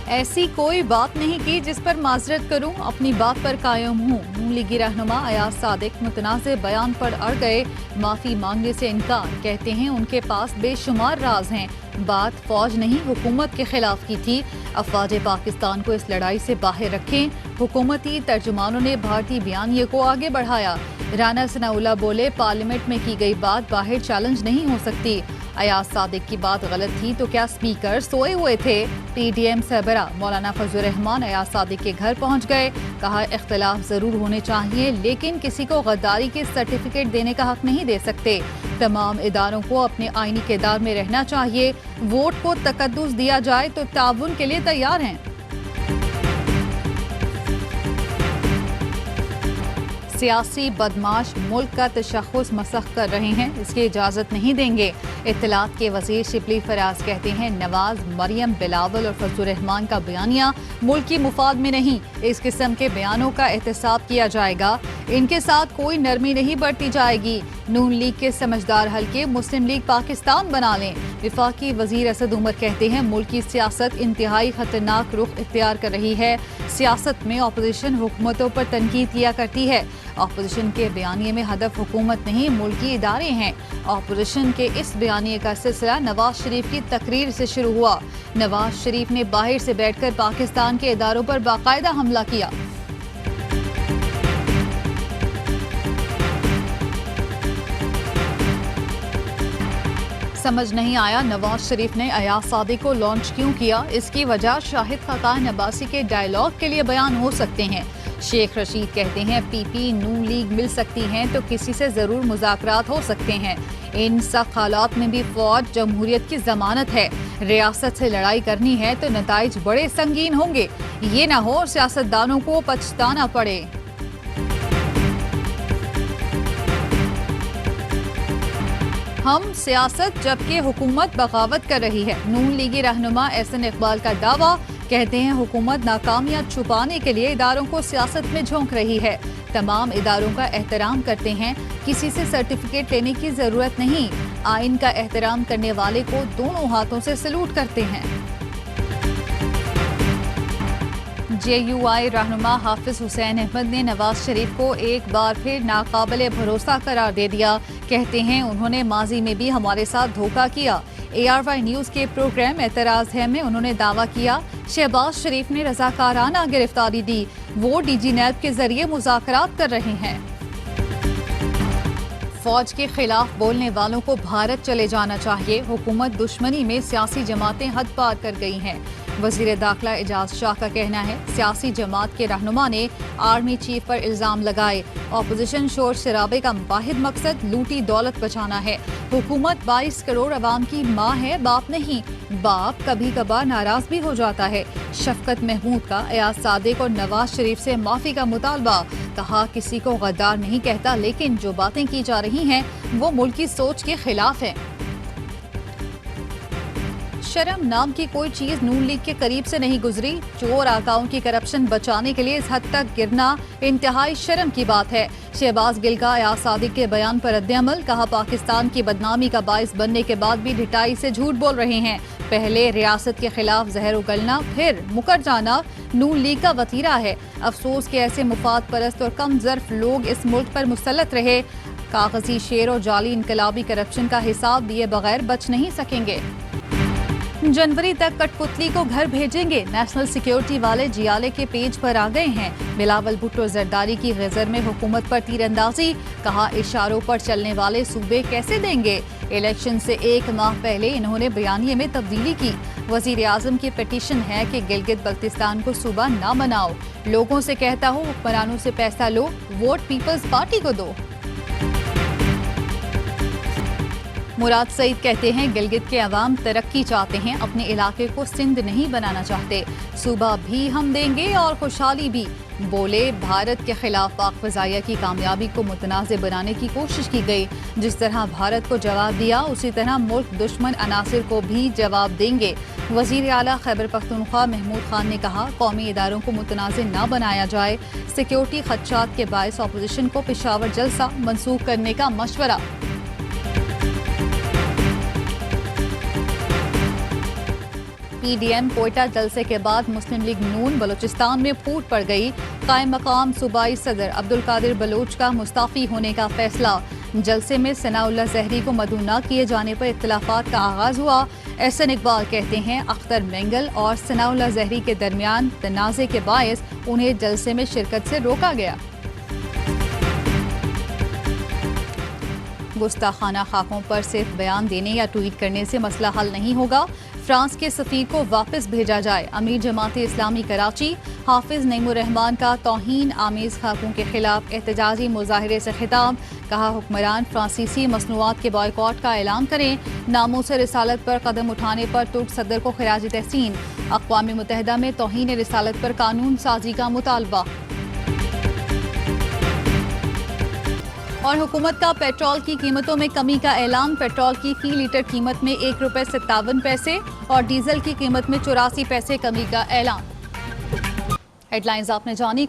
ایسی کوئی بات نہیں کی جس پر معذرت کروں، اپنی بات پر قائم ہوں۔ نون لیگی رہنما ایاز صادق متنازع بیان پر اڑ گئے، معافی مانگنے سے انکار، کہتے ہیں ان کے پاس بے شمار راز ہیں۔ بات فوج نہیں حکومت کے خلاف کی تھی، افواج پاکستان کو اس لڑائی سے باہر رکھیں۔ حکومتی ترجمانوں نے بھارتی بیانیے کو آگے بڑھایا۔ رانا ثناء اللہ بولے، پارلیمنٹ میں کی گئی بات باہر چیلنج نہیں ہو سکتی۔ ایاز صادق کی بات غلط تھی تو کیا اسپیکر سوئے ہوئے تھے؟ پی ڈی ایم سربراہ مولانا فضل الرحمان ایاز صادق کے گھر پہنچ گئے، کہا اختلاف ضرور ہونے چاہیے لیکن کسی کو غداری کے سرٹیفکیٹ دینے کا حق نہیں دے سکتے۔ تمام اداروں کو اپنے آئینی کردار میں رہنا چاہیے، ووٹ کو تقدس دیا جائے تو تعاون کے لیے تیار ہیں۔ سیاسی بدماش ملک کا تشخص مسخ کر رہے ہیں، اس کی اجازت نہیں دیں گے۔ اطلاعات کے وزیر شبلی فراز کہتے ہیں، نواز، مریم، بلاول اور فضل الرحمان کا بیانیہ ملکی مفاد میں نہیں، اس قسم کے بیانوں کا احتساب کیا جائے گا، ان کے ساتھ کوئی نرمی نہیں برتی جائے گی۔ نون لیگ کے سمجھدار حلقے مسلم لیگ پاکستان بنا لیں۔ وفاقی وزیر اسد عمر کہتے ہیں، ملک کی سیاست انتہائی خطرناک رخ اختیار کر رہی ہے۔ سیاست میں اپوزیشن حکومتوں پر تنقید کیا کرتی ہے، اپوزیشن کے بیانیے میں ہدف حکومت نہیں ملکی ادارے ہیں۔ اپوزیشن کے اس بیانیے کا سلسلہ نواز شریف کی تقریر سے شروع ہوا۔ نواز شریف نے باہر سے بیٹھ کر پاکستان کے اداروں پر باقاعدہ حملہ کیا۔ سمجھ نہیں آیا نواز شریف نے ایاز صادق کو لانچ کیوں کیا، اس کی وجہ شاہد خاقان عباسی کے ڈائیلاگ کے لیے بیان ہو سکتے ہیں۔ شیخ رشید کہتے ہیں، پی پی نون لیگ مل سکتی ہیں تو کسی سے ضرور مذاکرات ہو سکتے ہیں۔ ان سخت حالات میں بھی فوج جمہوریت کی ضمانت ہے، ریاست سے لڑائی کرنی ہے تو نتائج بڑے سنگین ہوں گے، یہ نہ ہو سیاستدانوں کو پچھتانا پڑے۔ ہم سیاست جبکہ حکومت بغاوت کر رہی ہے، نون لیگی رہنما احسن اقبال کا دعویٰ، کہتے ہیں حکومت ناکامیاں چھپانے کے لیے اداروں کو سیاست میں جھونک رہی ہے۔ تمام اداروں کا احترام کرتے ہیں، کسی سے سرٹیفکیٹ لینے کی ضرورت نہیں، آئین کا احترام کرنے والے کو دونوں ہاتھوں سے سلوٹ کرتے ہیں۔ جے یو آئی رہنما حافظ حسین احمد نے نواز شریف کو ایک بار پھر ناقابل بھروسہ قرار دے دیا، کہتے ہیں انہوں نے ماضی میں بھی ہمارے ساتھ دھوکہ کیا۔ اے آر وائی نیوز کے پروگرام اعتراض ہے میں انہوں نے دعویٰ کیا، شہباز شریف نے رضاکارانہ گرفتاری دی، وہ ڈی جی نیب کے ذریعے مذاکرات کر رہے ہیں۔ فوج کے خلاف بولنے والوں کو بھارت چلے جانا چاہیے، حکومت دشمنی میں سیاسی جماعتیں حد پار کر گئی ہیں۔ وزیر داخلہ اعجاز شاہ کا کہنا ہے، سیاسی جماعت کے رہنما نے آرمی چیف پر الزام لگائے، اپوزیشن شور شرابے کا واحد مقصد لوٹی دولت بچانا ہے۔ حکومت 22 کروڑ عوام کی ماں ہے، باپ نہیں، باپ کبھی کبھار ناراض بھی ہو جاتا ہے۔ شفقت محمود کا ایاز صادق اور نواز شریف سے معافی کا مطالبہ، کہا کسی کو غدار نہیں کہتا لیکن جو باتیں کی جا رہی ہیں وہ ملک کی سوچ کے خلاف ہیں۔ شرم نام کی کوئی چیز نون لیگ کے قریب سے نہیں گزری، چور آقاؤں کی کرپشن بچانے کے لیے اس حد تک گرنا انتہائی شرم کی بات ہے۔ شہباز گل کا ایاز صادق کے بیان پر رد عمل، کہا پاکستان کی بدنامی کا باعث بننے کے بعد بھی ڈھٹائی سے جھوٹ بول رہے ہیں، پہلے ریاست کے خلاف زہر اگلنا پھر مکر جانا نون لیگ کا وتیرہ ہے۔ افسوس کہ ایسے مفاد پرست اور کم ظرف لوگ اس ملک پر مسلط رہے، کاغذی شیر اور جعلی انقلابی کرپشن کا حساب دیے بغیر بچ نہیں سکیں گے۔ جنوری تک کٹ پتلی کو گھر بھیجیں گے، نیشنل سیکیورٹی والے جیالے کے پیج پر آ گئے ہیں۔ بلاول بھٹو زرداری کی غزر میں حکومت پر تیر اندازی، کہا اشاروں پر چلنے والے صوبے کیسے دیں گے۔ الیکشن سے ایک ماہ پہلے انہوں نے بیانیے میں تبدیلی کی، وزیر اعظم کی پٹیشن ہے کہ گلگت بلتستان کو صوبہ نہ بناؤ، لوگوں سے کہتا ہوں حکمرانوں سے پیسہ لو، ووٹ پیپلز پارٹی کو دو۔ مراد سعید کہتے ہیں، گلگت کے عوام ترقی چاہتے ہیں، اپنے علاقے کو سندھ نہیں بنانا چاہتے، صوبہ بھی ہم دیں گے اور خوشحالی بھی۔ بولے، بھارت کے خلاف پاک فضائیہ کی کامیابی کو متنازع بنانے کی کوشش کی گئی، جس طرح بھارت کو جواب دیا اسی طرح ملک دشمن عناصر کو بھی جواب دیں گے۔ وزیر اعلیٰ خیبر پختونخوا محمود خان نے کہا، قومی اداروں کو متنازع نہ بنایا جائے، سیکیورٹی خدشات کے باعث اپوزیشن کو پشاور جلسہ منسوخ کرنے کا مشورہ۔ PDM کوئٹہ جلسے کے بعد مسلم لیگ نون بلوچستان میں پھوٹ پڑ گئی. قائم مقام صوبائی صدر عبدالقادر بلوچ کا مستعفی ہونے کا فیصلہ. جلسے میں ثناء اللہ زہری کو مدعو نہ کیے جانے پر اختلافات کا آغاز ہوا. احسن اقبال کہتے ہیں اختر مینگل اور ثناء اللہ زہری کے درمیان تنازع کے باعث انہیں جلسے میں شرکت سے روکا گیا. گستاخانہ خاکوں پر صرف بیان دینے یا ٹویٹ کرنے سے مسئلہ حل نہیں ہوگا. فرانس کے سفیر کو واپس بھیجا جائے. امیر جماعت اسلامی کراچی حافظ نعیم الرحمان کا توہین آمیز خاکوں کے خلاف احتجاجی مظاہرے سے خطاب. کہا حکمران فرانسیسی مصنوعات کے بائیکاٹ کا اعلان کریں. ناموس رسالت پر قدم اٹھانے پر ترک صدر کو خراج تحسین. اقوام متحدہ میں توہین رسالت پر قانون سازی کا مطالبہ. اور حکومت کا پیٹرول کی قیمتوں میں کمی کا اعلان. پیٹرول کی فی لیٹر قیمت میں 1 روپے 57 پیسے اور ڈیزل کی قیمت میں 84 پیسے کمی کا اعلان. ہیڈ لائنز آپ نے جانی.